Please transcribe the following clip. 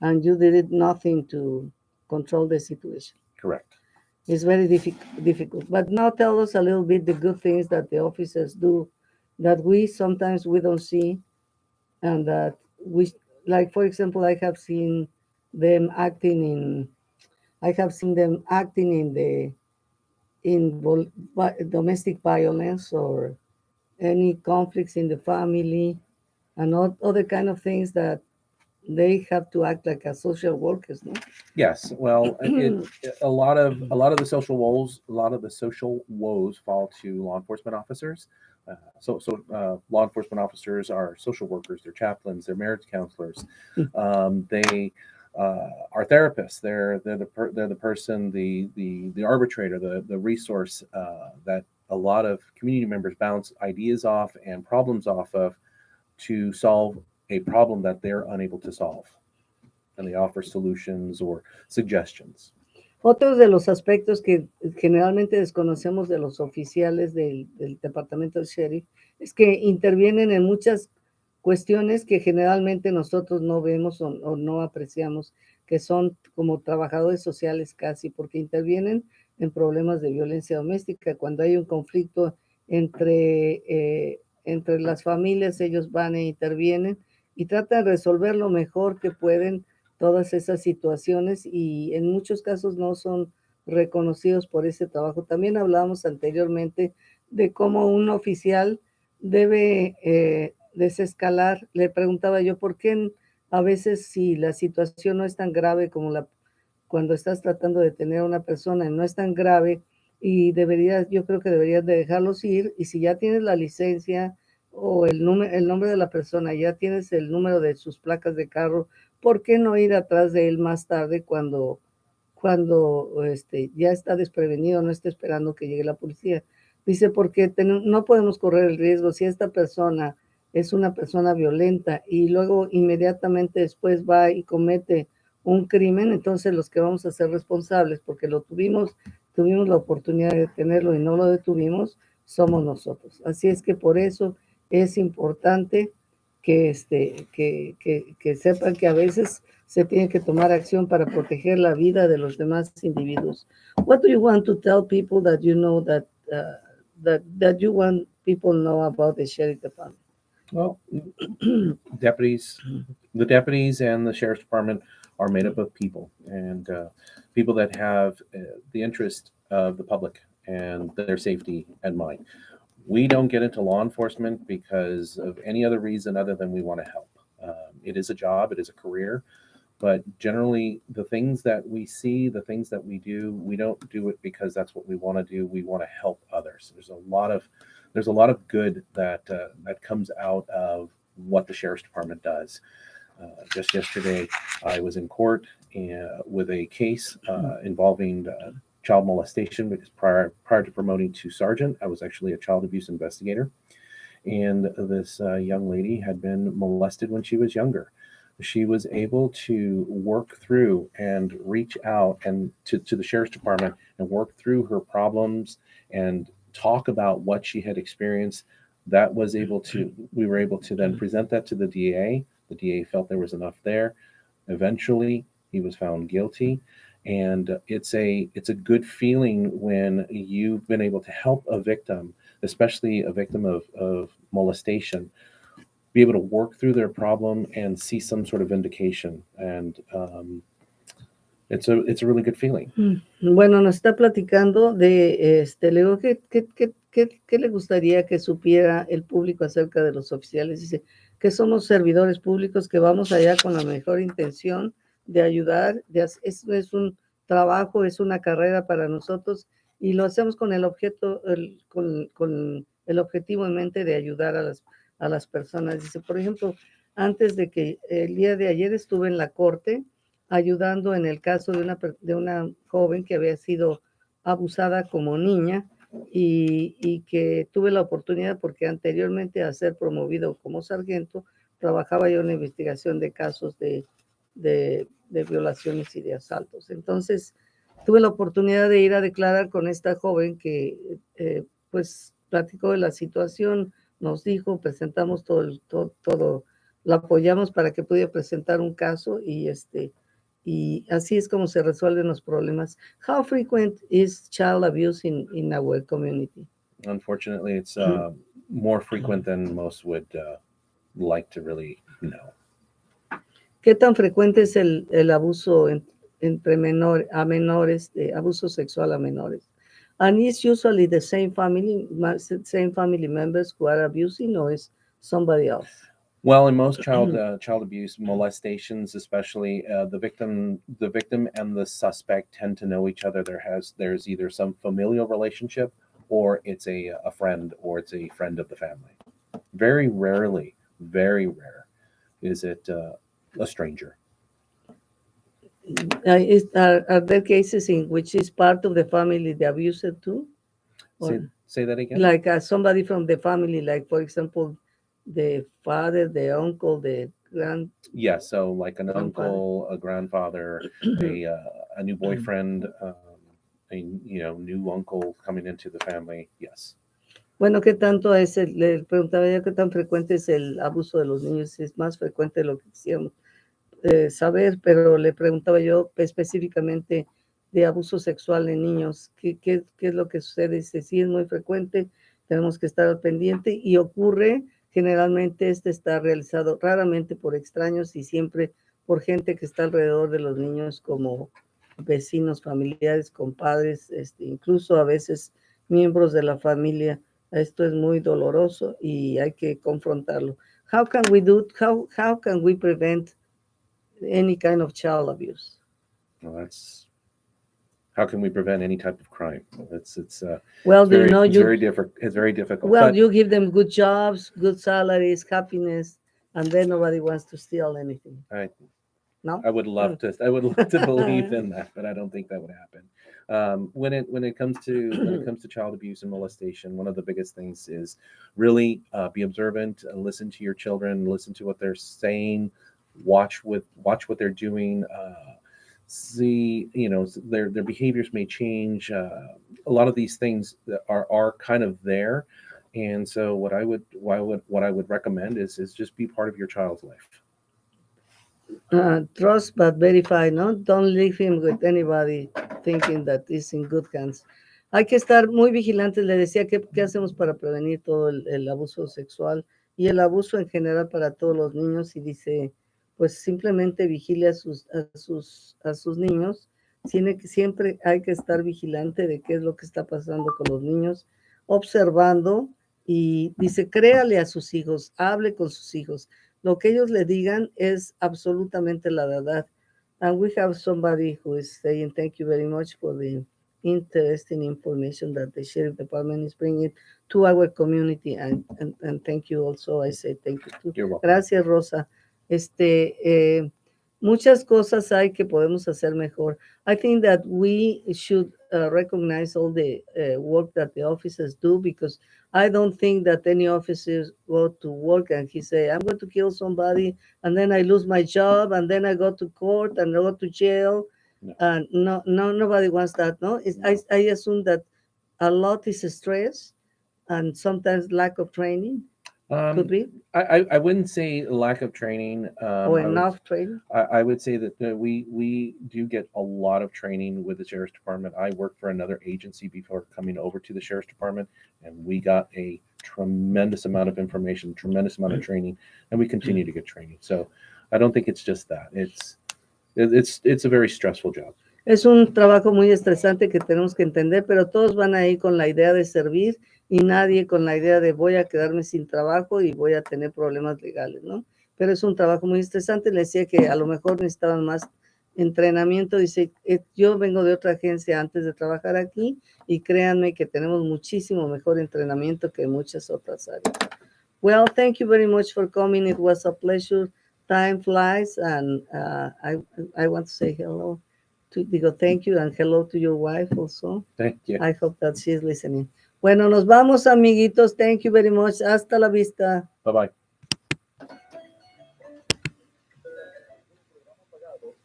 and you did nothing to control the situation. Correct. It's very difficult. But now tell us a little bit the good things that the officers do that we sometimes we don't see, and that we, like for example, them acting in I have seen them acting in the domestic violence or any conflicts in the family and all other kind of things that they have to act like a social workers, no? Yes. Well, a lot of the social woes fall to law enforcement officers. Law enforcement officers are social workers, they're chaplains, they're marriage counselors, they are therapists. They're the person, the arbitrator, the resource that a lot of community members bounce ideas off and problems off of to solve a problem that they're unable to solve, and they offer solutions or suggestions. Otros de los aspectos que generalmente desconocemos de los oficiales del departamento del sheriff es que intervienen en muchas cuestiones que generalmente nosotros no vemos o no apreciamos, que son como trabajadores sociales casi, porque intervienen en problemas de violencia doméstica. Cuando hay un conflicto entre las familias, ellos van e intervienen y tratan de resolver lo mejor que pueden todas esas situaciones, y en muchos casos no son reconocidos por ese trabajo. También hablábamos anteriormente de cómo un oficial debe desescalar. Le preguntaba yo por qué a veces, si la situación no es tan grave como cuando estás tratando de detener a una persona, no es tan grave, y yo creo que deberías de dejarlos ir, y si ya tienes la licencia o el nombre de la persona, ya tienes el número de sus placas de carro, ¿por qué no ir atrás de él más tarde cuando ya está desprevenido, no está esperando que llegue la policía? Dice, porque no podemos correr el riesgo. Si esta persona es una persona violenta y luego inmediatamente después va y comete un crimen, entonces los que vamos a ser responsables, porque tuvimos la oportunidad de detenerlo y no lo detuvimos, somos nosotros. Así es que por eso es importante que sepan que a veces se tiene que tomar acción para proteger la vida de los demás individuos. What do you want to tell people that you know that you want people know about the sheriff department? Well, deputies, the deputies and the sheriff's department are made up of people, and people that have the interest of the public and their safety in mind. We don't get into law enforcement because of any other reason other than we want to help. It is a job, it is a career, but generally the things that we see, the things that we do, we don't do it because that's what we want to do. We want to help others. There's a lot of good that comes out of what the sheriff's department does. Just yesterday, I was in court with a case involving child molestation, because prior to promoting to sergeant, I was actually a child abuse investigator. And this young lady had been molested when she was younger. She was able to work through and reach out and to the sheriff's department and work through her problems and talk about what she had experienced. We were able to then present that to the DA. The DA felt there was enough there. Eventually, he was found guilty. And it's a good feeling when you've been able to help a victim, especially a victim of molestation, be able to work through their problem and see some sort of vindication. And it's a really good feeling. Bueno, nos está platicando de, le digo, ¿qué le gustaría que supiera el público acerca de los oficiales? Dice que somos servidores públicos, que vamos allá con la mejor intención de ayudar. Es un trabajo, es una carrera para nosotros, y lo hacemos con el con el objetivo en mente de ayudar a las personas. Dice, por ejemplo, antes de que el día de ayer estuve en la corte ayudando en el caso de una joven que había sido abusada como niña, y que tuve la oportunidad, porque anteriormente a ser promovido como sargento, trabajaba yo en la investigación de casos de violaciones y de asaltos. Entonces, tuve la oportunidad de ir a declarar con esta joven que pues platicó de la situación, nos dijo, presentamos todo la apoyamos para que pudiera presentar un caso y así es como se resuelven los problemas. How frequent is child abuse in our community? Unfortunately, it's more frequent than most would like to really know. ¿Qué tan frecuente es el abuso entre menores, de abuso sexual a menores? And it's usually the same family members who are abusing, or is somebody else? Well, in most child abuse molestations, especially the victim and the suspect tend to know each other. There's either some familial relationship, or it's a friend, or it's a friend of the family. Very rarely, very rare, is it a stranger. Are there cases in which is part of the family the abuser too? Say that again? Like somebody from the family, like for example, the father, the uncle, the Yeah, so like an uncle, a grandfather, a new boyfriend, a new uncle coming into the family. Yes. Bueno, ¿qué tanto es le preguntaba yo qué tan frecuente es el abuso de los niños? Es más frecuente de lo que quisiéramos saber, pero le preguntaba yo específicamente de abuso sexual en niños. ¿Qué es lo que sucede? Dice, sí, es muy frecuente, tenemos que estar al pendiente y ocurre, generalmente está realizado raramente por extraños y siempre por gente que está alrededor de los niños, como vecinos, familiares, compadres, incluso a veces miembros de la familia. Esto es muy doloroso y hay que confrontarlo. How can we prevent any kind of child abuse? Well, how can we prevent any type of crime? It's very difficult. Well, you give them good jobs, good salaries, happiness, and then nobody wants to steal anything. No? I would love to believe in that, but I don't think that would happen. When it comes to child abuse and molestation, one of the biggest things is really be observant, listen to your children, listen to what they're saying, watch what they're doing. See, their behaviors may change. A lot of these things that are kind of there, and so what I would recommend is just be part of your child's life. Trust but verify, no? Don't leave him with anybody thinking that he's in good hands. Hay que estar muy vigilantes. Le decía, ¿qué hacemos para prevenir todo el abuso sexual y el abuso en general para todos los niños? Y dice, pues simplemente vigile a sus niños. Siempre hay que estar vigilante de qué es lo que está pasando con los niños, observando, y dice, créale a sus hijos, hable con sus hijos. Lo que ellos le digan es absolutamente la verdad. And we have somebody who is saying, thank you very much for the interesting information that the Sheriff Department is bringing to our community. And thank you also. I say thank you too. You're welcome. Gracias, Rosa. Muchas cosas hay que podemos hacer mejor. I think that we should recognize all the work that the officers do, because I don't think that any officers go to work and he say, I'm going to kill somebody, and then I lose my job, and then I go to court and I go to jail. No, nobody wants that, no? I assume that a lot is stress and sometimes lack of training. Could be. I wouldn't say lack of training. Or enough training. I would say that we do get a lot of training with the Sheriff's Department. I worked for another agency before coming over to the Sheriff's Department, and we got a tremendous amount of information, tremendous amount of training, and we continue to get training. So I don't think it's just that. It's a very stressful job. Es un trabajo muy estresante que tenemos que entender, pero todos van ahí con la idea de servir y nadie con la idea de voy a quedarme sin trabajo y voy a tener problemas legales, ¿no? Pero es un trabajo muy estresante. Le decía que a lo mejor necesitaban más entrenamiento. Dice, yo vengo de otra agencia antes de trabajar aquí y créanme que tenemos muchísimo mejor entrenamiento que muchas otras áreas. Well, thank you very much for coming. It was a pleasure. Time flies, and I want to say hello. Thank you, and hello to your wife also. Thank you. I hope that she's listening. Bueno, nos vamos, amiguitos. Thank you very much. Hasta la vista. Bye-bye.